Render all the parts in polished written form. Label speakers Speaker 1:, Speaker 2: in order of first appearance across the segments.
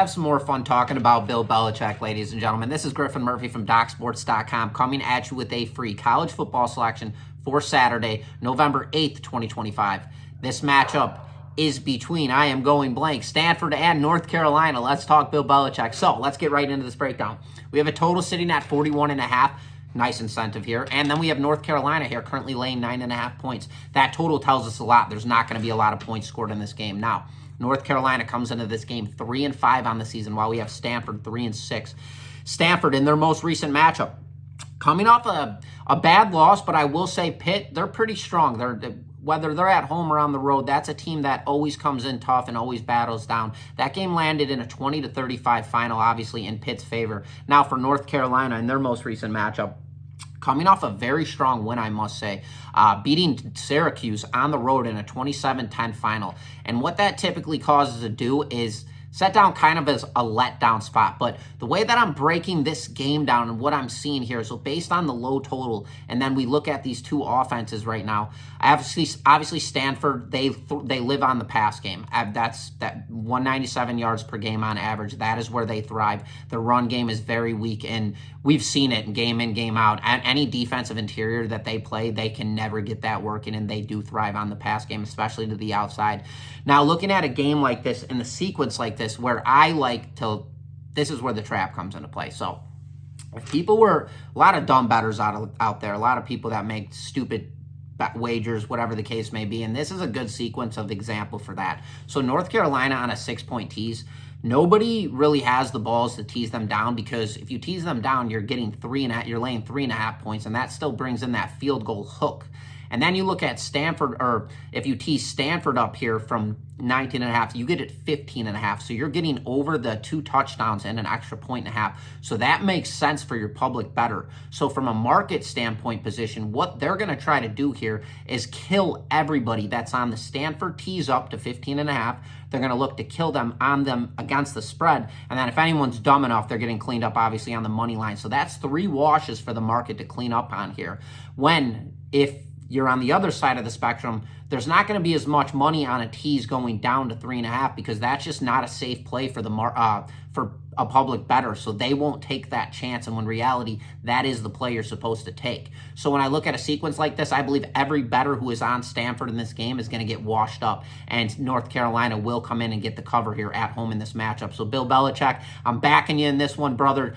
Speaker 1: Have some more fun talking about Bill Belichick, ladies and gentlemen. This is Griffin Murphy from DocSports.com coming at you with a free college football selection for Saturday, November 8th, 2025. This matchup is between, I am going blank, Stanford and North Carolina. Let's talk Bill Belichick. So let's get right into this breakdown. We have a total sitting at 41.5. Nice incentive here. And then we have North Carolina here currently laying 9.5 points. That total tells us a lot. There's not going to be a lot of points scored in this game. Now, North Carolina comes into this game 3-5 on the season, while we have Stanford 3-6. Stanford, in their most recent matchup, coming off a bad loss, but I will say Pitt, they're pretty strong. Whether they're at home or on the road, that's a team that always comes in tough and always battles down. That game landed in a 20-35 final, obviously in Pitt's favor. Now for North Carolina in their most recent matchup, coming off a very strong win, I must say, beating Syracuse on the road in a 27-10 final. And what that typically causes to do is set down kind of as a letdown spot. But the way that I'm breaking this game down and what I'm seeing here, so based on the low total, and then we look at these two offenses right now, obviously Stanford, they live on the pass game. That's that 197 yards per game on average. That is where they thrive. The run game is very weak, and we've seen it in, game out. At any defensive interior that they play, they can never get that working, and they do thrive on the pass game, especially to the outside. Now, looking at a game like this, in the sequence like this, where I like to, this is where the trap comes into play. So if people were, a lot of dumb bettors out there, a lot of people that make stupid wagers, whatever the case may be, and this is a good sequence of example for that. So North Carolina on a 6-point tease, nobody really has the balls to tease them down, because if you tease them down, you're getting you're laying 3.5 points, and that still brings in that field goal hook. And then you look at Stanford, or if you tease Stanford up here from 19.5, you get it 15.5. So you're getting over the 2 touchdowns and an extra 1.5. So that makes sense for your public bettor. So from a market standpoint position, what they're going to try to do here is kill everybody that's on the Stanford tease up to 15.5. They're going to look to kill them on them against the spread. And then if anyone's dumb enough, they're getting cleaned up, obviously, on the money line. So that's 3 washes for the market to clean up on here. If you're on the other side of the spectrum, there's not going to be as much money on a tease going down to 3.5, because that's just not a safe play for for a public bettor. So they won't take that chance, and when reality, that is the play you're supposed to take. So when I look at a sequence like this, I believe every bettor who is on Stanford in this game is going to get washed up, and North Carolina will come in and get the cover here at home in this matchup. So Bill Belichick, I'm backing you in this one, brother.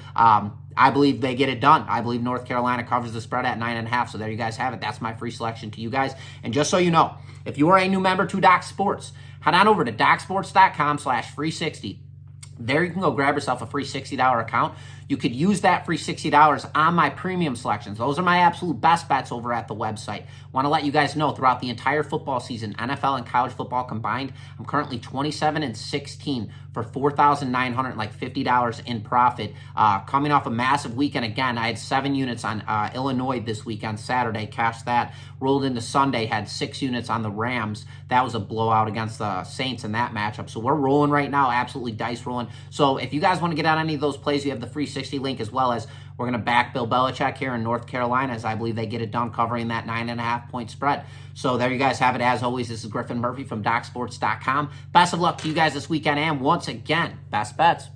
Speaker 1: I believe they get it done. I believe North Carolina covers the spread at 9.5. So there you guys have it. That's my free selection to you guys. And just so you know, if you are a new member to Doc Sports, head on over to DocSports.com/free60. There you can go grab yourself a free $60 account. You could use that free $60 on my premium selections. Those are my absolute best bets over at the website. Want to let you guys know, throughout the entire football season, NFL and college football combined, I'm currently 27-16 for $4,950 in profit. Coming off a massive weekend again, I had 7 units on Illinois this week on Saturday. Cashed that. Rolled into Sunday, had 6 units on the Rams. That was a blowout against the Saints in that matchup. So we're rolling right now, absolutely dice rolling. So if you guys want to get on any of those plays, you have the free 60 link, as well as we're going to back Bill Belichick here in North Carolina, as I believe they get it done covering that 9.5 point spread. So there you guys have it. As always, this is Griffin Murphy from DocSports.com. Best of luck to you guys this weekend, and once again, best bets.